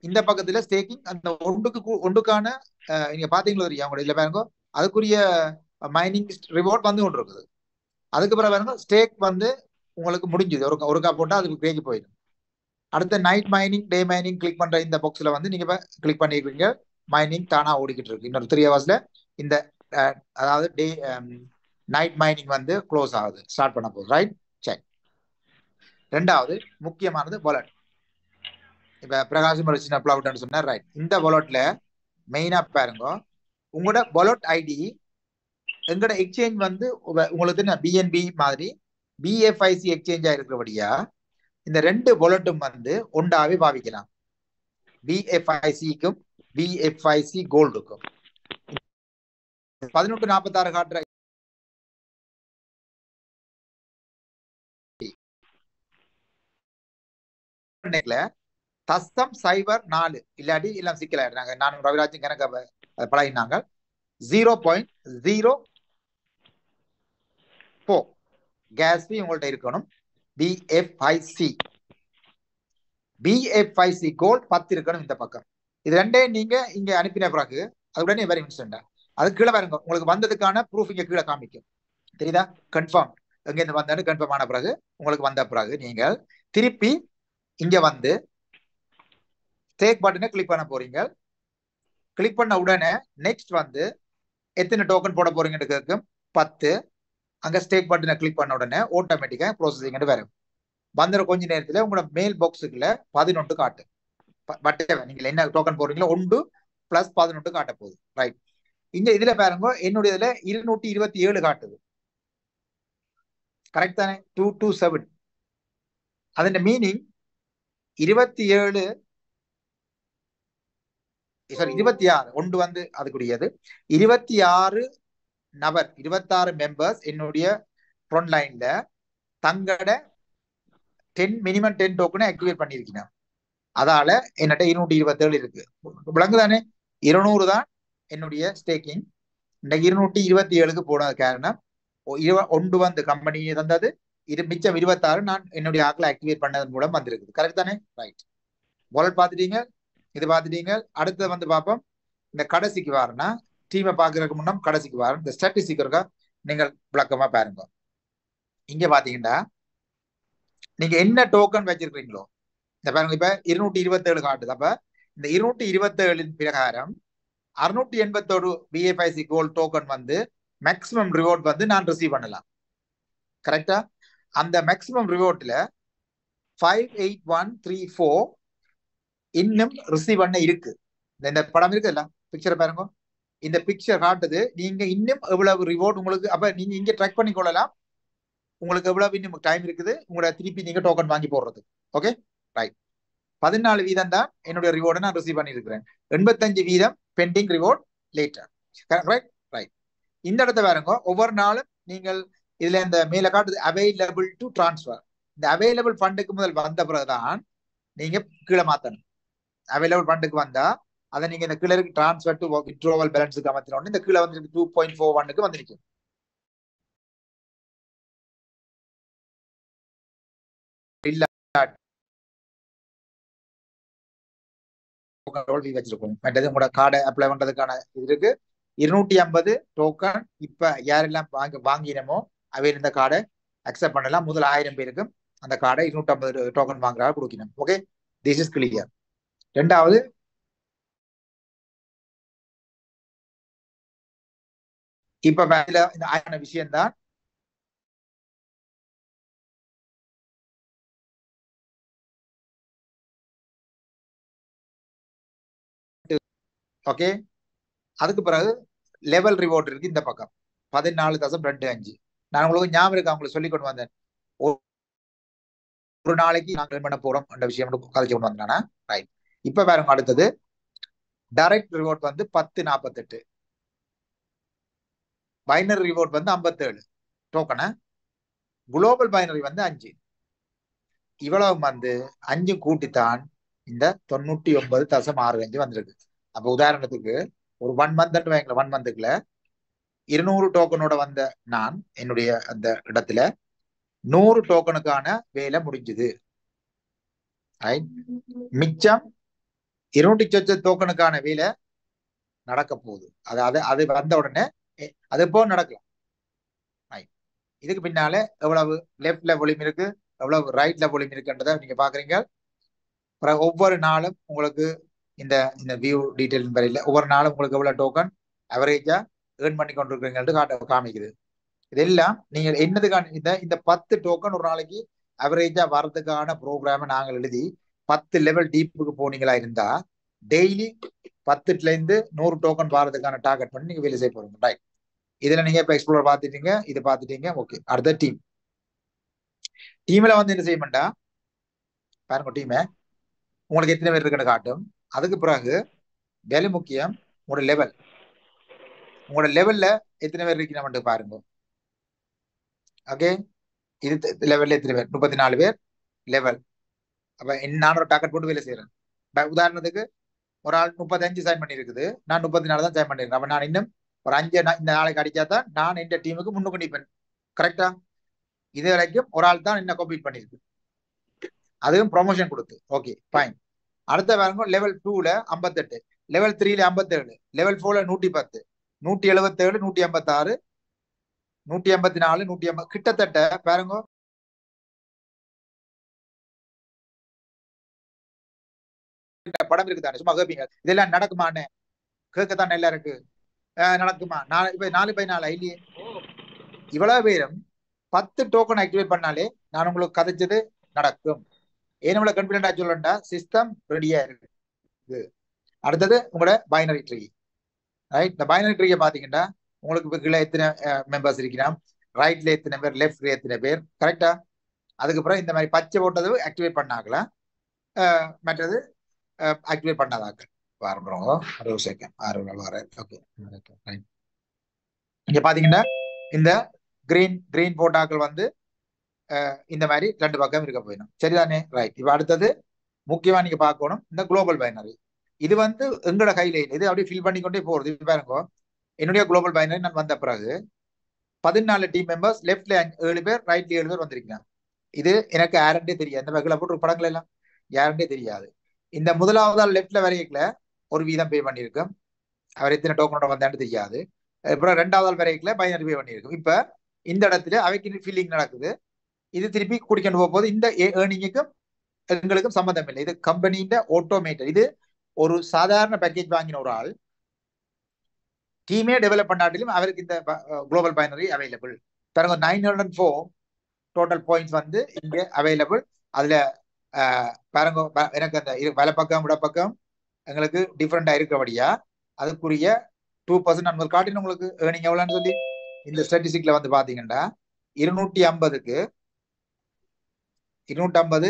இந்த பக்கத்துல ஸ்டேக்கிங் அந்த ஒன்றுக்கான நீங்க பாத்தீங்களோ தெரியும் அவங்க இதுல பாருங்க அதுக்குரிய மைனிங் ரிவார்ட் வந்து கொண்டு இருக்குது. அதுக்கு பிறகு பாருங்க ஸ்டேக் வந்து உங்களுக்கு முடிஞ்சுது, ஒருக்கா போட்டா அதுக்கு பேஜ் போயிடும். அடுத்த நைட் மைனிங் டே மைனிங் கிளிக் பண்ற இந்த பாக்ஸ்ல வந்து நீங்க கிளிக் பண்ணிருக்கீங்க, மைனிங் தானா ஓடிக்கிட்டு இருக்கு. இன்னொரு 3 ஹவர்ஸ்ல இந்த அதாவது டே நைட் மைனிங் வந்து க்ளோஸ் ஆகுது, ஸ்டார்ட் பண்ண போகுது. ரைட், சரி. ரெண்டாவது முக்கியமானது வாலெட். இப்ப பிரகாஷம் ஒரு சின்ன பிளவுட்னு சொன்னார். ரைட், இந்த வாலெட்ல மெயினா பாருங்க உங்களோட வாலெட் ஐடி எங்கட எக்ஸ்சேஞ்ச் வந்து உங்களுக்கு பிஎன்பி மாதிரி பிஎஃப்ஐசி எக்ஸ்சேஞ்சா இருக்கிறபடியா இந்த ரெண்டு வாலெட்டும் வந்து ஒன்றாவே பாவிக்கலாம். பிஎஃப்ஐசிக்கும் பிஎஃப்ஐசி கோல்டுக்கும் 1146 காட்டுற தசம் 04 இல்லாட்டி எல்லாம் சிக்கலாயிடுறாங்க. நானும் ரவிராஜும் கணக்க பழகினாங்க. 0.04 கேஸ் ஃபீ உங்கள்கிட்ட இருக்கணும். பிஎஃப்ஐசி பிஎஃப்ஐசி கோல்ட் 10 இருக்கணும் இந்த பக்கம். இது ரெண்டே நீங்க இங்க அனுப்பின பிறகு அது உடனே வெரி இன்ஸ்டன்டா அது கீழே பாருங்க உங்களுக்கு வந்ததுக்கான ப்ரூஃப் இங்க கீழே காமிக்கும். தெரியுதா? கன்ஃபார்ம் எங்க இருந்து வந்தாலும் கன்ஃபார்ம் ஆன பிறகு உங்களுக்கு வந்த பிறகு நீங்கள் திருப்பி இங்க வந்து ஸ்டேக் பட்டனை கிளிக் பண்ண போறீங்க. கிளிக் பண்ண உடனே நெக்ஸ்ட் வந்து எத்தனை டோக்கன் போட போறீங்கன்னு கேட்கும். 10. அங்க ஸ்டேக் பட்டனை கிளிக் பண்ண உடனே ஆட்டோமேட்டிக்கா ப்ரோசஸிங் வரும். வந்துற கொஞ்ச நேரத்துல உங்களோட மெயில் பாக்ஸுக்குள்ள 11 காட்டு. பட் நீங்க என்ன டோக்கன் போடுறீங்களோ 1 + 11 காட்ட போகுது. ரைட், இங்க இதுல பாருங்க என்னுடைய இதுல 227 காட்டுது. கரெக்ட் தானே? 227. அதன் மீனிங் 26 ஒன்று வந்து அதுக்குரியது 26 நபர் 26 மெம்பர்ஸ் என்னுடைய ஃப்ரண்ட் லைன்ல தங்கட 10 மினிமம் 10 டோக்கனை ஆக்டிவேட் பண்ணிருக்கீங்க. அதால என்னட்ட 227 இருக்கு. விளங்குதானே? 200 தான் என்னுடைய ஸ்டேக்கிங். இந்த 227க்கு போனது காரணம் ஒன்று வந்து கம்பெனி தந்தது, இது மிச்சம் 26 நான் என்னுடைய ஆக்களை ஆக்டிவேட் பண்ணதன் மூலம் வந்திருக்குது. கரெக்ட் தானே? ரைட், வாலெட் பார்த்துட்டீங்க, இது பார்த்துட்டீங்க. அடுத்தது வந்து பார்ப்போம். இந்த கடைசிக்கு வாரனா டீமை பார்க்கறதுக்கு முன்னம் கடைசிக்கு வாரம் இந்த ஸ்டாட்டிஸ்டிக் இருக்கா நீங்கள் விளக்கமா பாருங்க. இங்க பாத்தீங்கன்னா நீங்க என்ன டோக்கன் வச்சிருக்கீங்களோ இந்த பாருங்க இப்ப 227 காட்டுது. அப்ப இந்த 227 பிரகாரம் 681 பிஎஃப்ஐசி கோல்ட் டோக்கன் வந்து மேக்ஸிமம் ரிவார்ட் வந்து நான் ரிசீவ் பண்ணலாம். கரெக்டா? அந்த மேக்ஸிமம் ரிவார்ட்ல 58134 இன்னும் ரிசீவ் பண்ண இருக்கு. இந்த படம் இருக்குல்ல, பிக்சரை பாருங்க. இந்த பிக்சர் காட்டுது நீங்க இன்னும் எவ்வளவு ரிவார்ட் உங்களுக்கு. அப்ப நீங்க இங்க ட்ராக் பண்ணி கொள்ளலாம் உங்களுக்கு எவ்வளவு இன்னும் டைம் இருக்குது உங்களோட திருப்பி நீங்க டோக்கன் வாங்கி போடுறது. Okay, right. 14% தான் என்னுடைய ரிவார்டை நான் ரிசீவ் பண்ணியிருக்கிறேன். 85% pending reward later. Right, right. இந்த இடத்த பாருங்க, ஒவ்வொரு நாளும் நீங்கள் இதுல இந்த மேல காட்டுது அவைலபிள் டு டிரான்ஸ்ஃபர். இந்த அவைலபிள் ஃபண்டுக்கு முதல் வந்த பிறகுதான் நீங்க கீழே மாத்தணும். அவைலபிள் ஃபண்டுக்கு வந்தா அதை நீங்க இந்த கீழே இருக்கு டிரான்ஸ்ஃபர் டு வித்ட்ரோவல் பேலன்ஸுக்கு அமர்த்தினோட இந்த கீழே வந்து 2.41க்கு வந்திருக்கும். இல்ல வச்சிருக்கோம். மற்றது உங்களோட கார்டை அப்ளை பண்றதுக்கான இது இருக்கு. 250 டோக்கன் இப்ப யாரெல்லாம் வாங்கினமோ அவையில் இந்த கார்டை அக்செப்ட் பண்ணலாம். முதல் 1000 பேருக்கும் அந்த கார்டை 250 டோக்கன் வாங்குறா கொடுக்கணும். Okay, this is clear. ரெண்டாவது இப்ப இந்த ஆயிரம் விஷயம் தான் ஓகே. அதுக்கு பிறகு லெவல் ரிவார்ட் இருக்கு இந்த பக்கம் 14.25. நான் உங்களுக்கு ஞாபகம் இருக்கு அவங்களுக்கு சொல்லி கொண்டு வந்தேன். ஒரு நாளைக்கு நாங்கள் பண்ண போறோம் அந்த விஷயம் கதைச்சு கொண்டு வந்தானா. ரைட், இப்ப பாருங்க அடுத்தது டைரக்ட் ரிவார்ட் வந்து 10.48, பைனரி ரிவார்ட் வந்து 57 டோக்கனை, குளோபல் பைனரி வந்து 5. இவ்வளவு வந்து 5 கூட்டித்தான் இந்த 99.65 வந்திருக்கு. அப்ப உதாரணத்துக்கு ஒரு 1 மந்த் வாங்கல, 1 மந்த்துக்குள்ள 200 டோக்கனோட வந்த நான் என்னுடைய அந்த இடத்துல 100 டோக்கனுக்கான வேலை முடிஞ்சது. மிச்சம் 200 சொச்ச டோக்கனுக்கான வேலை நடக்க போகுது. அது வந்த உடனே அது இப்போ நடக்கலாம். இதுக்கு பின்னால எவ்வளவு லெஃப்ட்ல வால்யூம் இருக்கு, எவ்வளவு ரைட்ல வால்யூம் இருக்குன்றதை நீங்க பாக்குறீங்க. ஒவ்வொரு நாளும் உங்களுக்கு இந்த இந்த வியூ டீடைல் வரையில ஒவ்வொரு நாளும் உங்களுக்கு எவ்வளவு டோக்கன் அவரேஜா ஏர்ன் பண்ணி கொண்டிருக்கிறீங்க காமிக்குது. இதெல்லாம் நீங்க என்னதுக்கான இந்த 10 டோக்கன் ஒரு நாளைக்கு அவரேஜா வர்றதுக்கான ப்ரோக்ராம நாங்கள் எழுதி 10 லெவல் டீப்புக்கு போனீங்களா இருந்தா டெய்லி 10ல இருந்து 100 டோக்கன் வாரதுக்கான டார்கெட் பண்ணி நீங்க வேலை செய்ய போறீங்க. ரைட், இதுல நீங்க இப்ப எக்ஸ்ப்ளோர் பார்த்துட்டீங்க, இது பார்த்துட்டீங்க. ஓகே, அடுத்த டீம்ல வந்து என்ன செய்யமாட்டா பாருங்க, டீமை உங்களுக்கு எத்தனை பேர் இருக்குன்னு காட்டும். அதுக்கு பிறகு வேலை முக்கியம், உங்களோட லெவல், உங்களோட லெவல்ல எத்தனை பேர் இருக்கணும் பாருங்க. ஓகே, இது லெவல்ல எத்தனை பேர்? 34 பேர் லெவல். அப்ப நான் ஒரு டார்கெட் போட்டு வேலை செய்யறேன். உதாரணத்துக்கு ஒரு ஆள் 35 சைன் பண்ணி இருக்குது, நான் 34 தான் சைன் பண்ணிருக்கேன். அப்ப நான் இன்னும் ஒரு 5 இந்த நாளைக்கு அடிச்சா தான் நான் இந்த டீமுக்கு முன்னுக்கு நிற்பேன். கரெக்டா? இது வரைக்கும் ஒரு ஆள் தான் என்ன கம்ப்ளீட் பண்ணிருக்கு, அதுவும் ப்ரொமோஷன் கொடுத்து. Okay fine. அடுத்த பாருங்க, லெவல் 2ல 58, லெவல் 3ல 57, லெவல் 4ல 110, 177, 156, 184, 180, கிட்டத்தட்ட பாருங்க படம் இருக்குதானே, சும்மா கேட்பீங்க இதெல்லாம் நடக்குமான்னு. கேட்கத்தான் நல்லா இருக்கு, நடக்குமா? இப்ப 4/4 இல்லையே. இவ்வளவு பேரும் 10 டோக்கன் ஆக்டிவேட் பண்ணாலே நான் உங்களுக்கு கதைச்சது நடக்கும். ஏன் நம்மள கான்பிடென்டா சொல்லண்டா, சிஸ்டம் ரெடியா இருக்கு. அடுத்தது உங்களோட பைனரி ட்ரீ. ரைட், இந்த பைனரி ட்ரீயை பாத்தீங்கன்னா உங்களுக்கு இப்ப கீழே எத்தனை மெம்பர்ஸ் இருக்கிறான், ரைட்ல எத்தனை பேர், லெஃப்ட்ல எத்தனை பேர். கரெக்டா? அதுக்கப்புறம் இந்த மாதிரி பச்சை போட்டது ஆக்டிவேட் பண்ணாக்கலாம், மற்றது ஆக்டிவேட் பண்ணாதாக்கள் வரணும். 60 செகண்ட் 6 வர. ஓகே, இங்க பாத்தீங்கன்னா இந்த கிரீன் போட்டாக்கள் வந்து இந்த மாதிரி 2 பக்கம் இருக்க போயிடும். சரிதானே? ரைட். இப்ப அடுத்தது முக்கியமா நீங்க பார்க்கணும் இந்த குளோபல் பைனரி. இது வந்து எங்களோட கையில இது அப்படியே ஃபில் பண்ணிக்கொண்டே போறது. இது பாருங்க, என்னுடைய குளோபல் பைனரி நான் வந்த பிறகு 14 டீம் மெம்பர்ஸ், லெஃப்ட்ல 7 பேர், ரைட்ல 7 பேர் வந்திருக்கிறாங்க. இது எனக்கு யாருன்றே தெரியாது. இந்த வகையில போட்டு படங்கள் எல்லாம் யாருன்றே தெரியாது. இந்த முதலாவது லெஃப்ட்ல வரைக்கல ஒரு வீதம் பே பண்ணியிருக்கும், அவர் எத்தனை டோக்கனோட வந்தான்னு தெரியாது. அப்புறம் 2வது வரைக்கல பைனரி பே பண்ணியிருக்கும். இப்ப இந்த இடத்துல அவைக்கு ஃபில்லிங் நடக்குது. இது திருப்பி குடிக்கொண்டு போகும்போது இந்த ஏர்னிங்குக்கும் எங்களுக்கும் சம்மந்தம் இல்லை. இது கம்பெனியின் ஆட்டோமேட்டர். இது ஒரு சாதாரண பேக்கேஜ் வாங்கின ஒரு ஆள் டீமே டெவலப் பண்ணாட்டிலும் அவருக்கு இந்த குளோபல் பைனரி அவைலபிள். பாருங்க, 904 டோட்டல் பாயிண்ட்ஸ் வந்து இங்க அவைலபிள். அதுல பாருங்க, எனக்கு அந்த வலை பக்கம் விட பக்கம் எங்களுக்கு டிஃப்ரெண்டா இருக்கிறபடியா அதுக்குரிய 2% நான் காட்டின உங்களுக்கு ஏர்னிங் எவ்வளோன்னு சொல்லி இந்த ஸ்டாட்டிஸ்டிக்ல வந்து பாத்தீங்கன்னா 250க்கு 250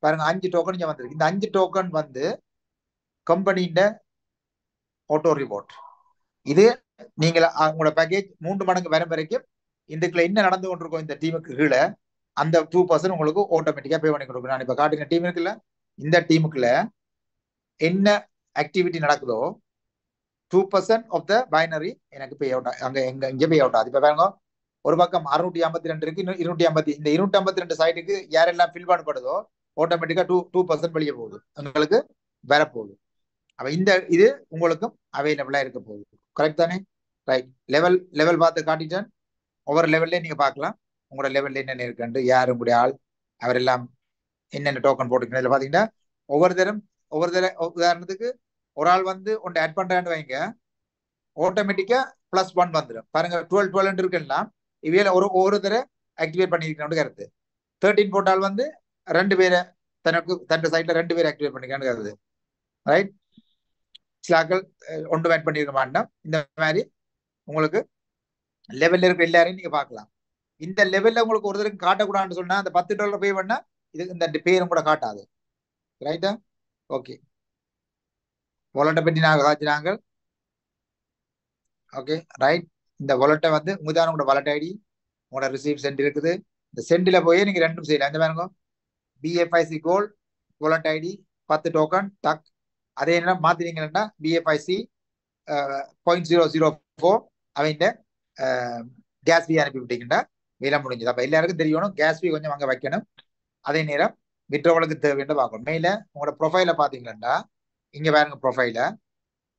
பாருங்க, 5 டோக்கன் இங்க வந்திருக்கு. இந்த 5 டோக்கன் வந்து கம்பெனியின் ஆட்டோ ரிவார்ட். இது நீங்க உங்களோட பேக்கேஜ் 3 மடங்கு வரும் வரைக்கும் இதுக்குள்ள என்ன நடந்து கொண்டிருக்கோம் இந்த டீமுக்கு கீழே அந்த 2% உங்களுக்கு ஆட்டோமேட்டிக்கா பே பண்ணி கொடுக்கும். நான் இப்ப காட்டுங்க டீம் இருக்குல்ல, இந்த டீமுக்குள்ள என்ன ஆக்டிவிட்டி நடக்குதோ 2% ஆஃப் த பைனரி எனக்கு பே அவுட், இங்க பே அவுட் ஆகுது. இப்ப பாருங்க, ஒரு பக்கம் 652 இருக்கு, இன்னும் 250. இந்த 252 சைட்டுக்கு யாரெல்லாம் ஃபில் பண்ணப்படுதோ ஆட்டோமேட்டிக்கா 2% வெளியே போகுது, உங்களுக்கு வரப்போகுது. அப்ப இந்த இது உங்களுக்கும் அவைலபிளா இருக்க போகுது. கரெக்ட் தானே? ரைட். லெவல் பார்த்து காட்டிட்டேன். ஒவ்வொரு லெவல்ல நீங்க பார்க்கலாம் உங்களோட லெவல்ல என்னென்ன இருக்குன்னு, யார் உங்களுடைய ஆள், அவரெல்லாம் என்னென்ன டோக்கன் போட்டுக்கணும் பாத்தீங்கன்னா ஒவ்வொரு தரம் உதாரணத்துக்கு ஒரு ஆள் வந்து ஒன்று ஆட் பண்றான்னு வைங்க, ஆட்டோமேட்டிக்கா +1 வந்துடும். பாருங்க, 12 இருக்குன்னா இவையில ஒரு தடவை ஆக்டிவேட் பண்ணிருக்கணும் கருத்து. 13 போட்டால் வந்து 2 பேரை தன் சைட்ல 2 பேர் ஆக்டிவேட் பண்ணிக்கணும் கருது. ரைட். சிலாக்கள் ஒன்று ஆட் பண்ணிருக்க மாட்டோம். இந்த மாதிரி உங்களுக்கு லெவல்ல இருக்க எல்லாரையும் நீங்க பார்க்கலாம். இந்த லெவல்ல உங்களுக்கு ஒரு தடவை காட்டக்கூடாதுன்னு சொன்னா அந்த $10 பே பண்ணா இது இந்த பேரும் கூட காட்டாது. ரைட்டா? ஓகே, வாலெட்டை பற்றி நாங்கள் ஓகே ரைட். இந்த வாலெட்டை வந்து உங்களோட வாலெட் ஐடி, உங்களோட ரிசீவ் சென்ட் இருக்குது. இந்த சென்டில போய் நீங்க ரெண்டும் செய்யலாம். இந்த பாருங்க, BFIC gold wallet ID 10 token டக். அதே என்ன மாத்தினீங்கன்னா BFIC 0.004 அவங்க கேஸ் ஃபீ அனுப்பி விட்டீங்கன்னா வேலை முடிஞ்சது. அப்ப எல்லாருக்கும் தெரியணும் கேஸ் ஃபீ கொஞ்சம் அங்க வைக்கணும். அதே நேரம் விட்ரோவலுக்கு தேவைன்னு பார்க்கணும். மெயில உங்களோட ப்ரொஃபைல பாத்தீங்கன்னா இங்க பாருங்க ப்ரொஃபைல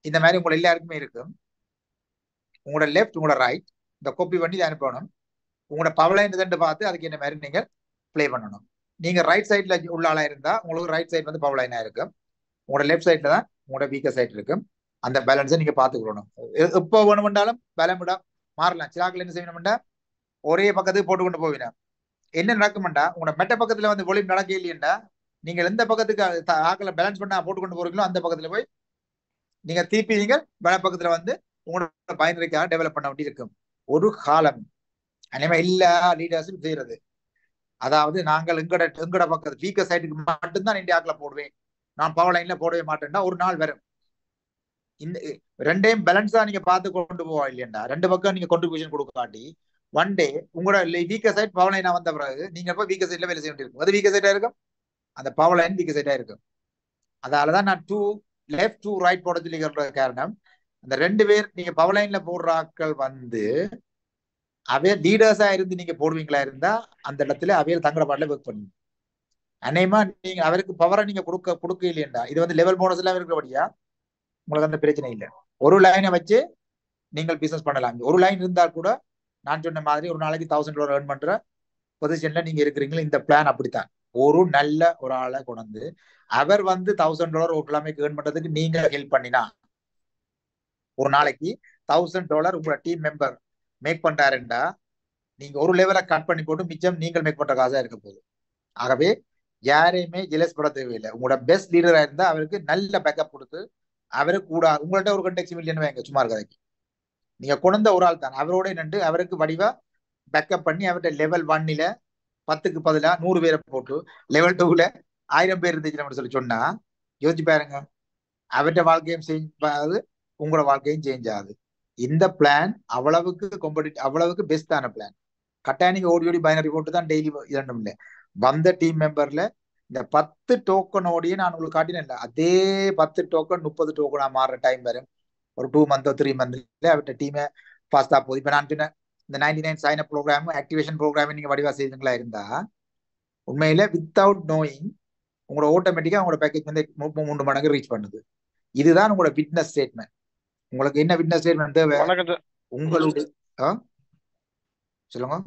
இந்த மாதிரி உங்களை எல்லாருக்குமே இருக்கும். உங்களோட லெஃப்ட் உங்களோட ரைட் இந்த காப்பி பண்ணி இதை அனுப்பணும். உங்களோட பவர்லைன் இதுன்னு பார்த்து அதுக்கு என்ன மாதிரி நீங்கள் ப்ளே பண்ணணும். நீங்க ரைட் சைட்ல உள்ள ஆளா இருந்தா உங்களுக்கு ரைட் சைடு வந்து பவர்லைனா இருக்கும். உங்களோட லெஃப்ட் சைட்ல தான் உங்களோட வீக்கர் சைட் இருக்கும். அந்த பேலன்ஸை நீங்க பார்த்துக்கணும். எப்போ வேணுமென்றாலும் பேலன் விட மாறலாம். சிலாக்கள் என்ன செய்யணும்டா ஒரே பக்கத்துக்கு போட்டு கொண்டு போவீங்க. என்ன நடக்கும்டா உங்களோட மெட்ட பக்கத்துல வந்து ஒளியும் நடக்க இல்லையண்டா நீங்கள் எந்த பக்கத்துக்கு ஆக்களை பேலன்ஸ் பண்ணா போட்டு கொண்டு போறீங்களோ அந்த பக்கத்துல போய் நீங்க திருப்பி நீங்கள் வட பக்கத்துல வந்து உங்களோட பயனருக்காக டெவலப் பண்ண வேண்டி இருக்கும். ஒரு காலம் அனிமே எல்லா லீடர்ஸும் செய்யறது. அதாவது நாங்கள் எங்கட பக்கத்து வீக்கர் சைட்டுக்கு மட்டும்தான் இந்தியாக்களை போடுவேன், நான் பவர் லைன்ல போடவே மாட்டேன்னா ஒரு நாள் வரும். இந்த ரெண்டையும் பேலன்ஸா நீங்க பார்த்து கொண்டு போவா இல்லையா, ரெண்டு பக்கம் நீங்க கான்ட்ரிபியூஷன் கொடுக்காட்டி ஒன் டே உங்களோட வீக்கர் சைட் பவர் லைனா வந்த பிறகு நீங்க போய் வீக்கர் சைட்ல வேலை செய்ய வேண்டியிருக்கும். அது வீக்கர் சைட்டா இருக்கும், அந்த பவர் லைன் வீக்கர் சைட்டா இருக்கும். அதனாலதான் நான் டூ லெஃப்ட் டூ ரைட் போட சொல்லி காரணம். அந்த ரெண்டு பேர் நீங்க பவர் லைன்ல போடுற ஆட்கள் வந்து அவைய லீடர்ஸா இருந்து நீங்க போடுவீங்களா இருந்தா அந்த இடத்துல அவையில் தங்கட பாடல ஒர்க் பண்ணுங்க. அநேகமா நீங்க அவருக்கு பவரை நீங்க கொடுக்க இல்லையா, இது வந்து லெவல் போனஸ் எல்லாம் இருக்கிறபடியா உங்களுக்கு அந்த பிரச்சனை இல்லை. ஒரு லைனை வச்சு நீங்கள் பிசினஸ் பண்ணலாம். ஒரு லைன் இருந்தா கூட நான் சொன்ன மாதிரி ஒரு நாளைக்கு $1000 ஏர்ன் பண்ற பொசிஷன்ல நீங்க இருக்கிறீங்களா, இந்த பிளான் அப்படித்தான். ஒரு நல்ல ஒரு ஆளை கொண்டு அவர் வந்து $1000 ஒரு கிழமைக்கு ஏர்ன் பண்றதுக்கு நீங்க ஹெல்ப் பண்ணினா ஒரு நாளைக்கு $1000 உங்களோட டீம் மெம்பர் மேக் பண்றாருண்டா நீங்க ஒரு லெவலை கட் பண்ணி போட்டு மிச்சம் நீங்கள் மேக் பண்ற காசா இருக்க போகுது. ஆகவே யாரையுமே ஜெலஸ் பட தேவையில்லை. உங்களோட பெஸ்ட் லீடரா இருந்தா அவருக்கு நல்ல பேக்கப் கொடுத்து அவருக்கு கூட உங்கள்ட்ட ஒரு கண்டெக்ட் மில்லியன் வாங்க சும்மா இருக்காது. நீங்க கொண்ட ஒரு ஆள் தான் அவரோட நின்று அவருக்கு வடிவா பேக்கப் பண்ணி அவர்கிட்ட லெவல் 1ல 10க்கு பதிலா 100 பேரை போட்டு லெவல் 2ல 1000 பேர் இருந்துச்சு சொல்லி சொன்னா யோசிச்சு பாருங்க, அவர்கிட்ட வாழ்க்கையும் சேஞ்ச் ஆகுது, உங்களோட வாழ்க்கையும் சேஞ்ச் ஆகுது. இந்த பிளான் அவ்வளவுக்கு பெஸ்டான பிளான். கட்டாயம் நீங்க ஓடி ஓடி பைனரி போட்டு தான் டெய்லி இரண்டும் இல்லை. வந்த டீம் மெம்பர்ல இந்த 10 டோக்கனோடய நான் உங்களுக்கு காட்டினேன், அதே 10 டோக்கன் 30 டோக்கனா மாறுற டைம் வரும். ஒரு 2 மந்த் 3 மந்த்ல அவர்கிட்ட டீமை ஃபாஸ்டா போகுது. இப்ப நான் சொன்ன இந்த 99 sign up program activation program நீங்க வடிவா செய்வீங்களா இருந்தா உண்மையில வித்தவுட் நோயிங் உங்களோட ஆட்டோமேட்டிக்கா உங்களோட பேக்கேஜ் வந்து 3 மடங்கு ரீச் பண்ணுது. இதுதான் உங்களோட விட்னஸ் ஸ்டேட்மெண்ட். உங்களுக்கு என்ன விட்னஸ் ஸ்டேட்மெண்ட் தேவை? வணக்கம் சார். உங்களுடைய சொல்லுங்க.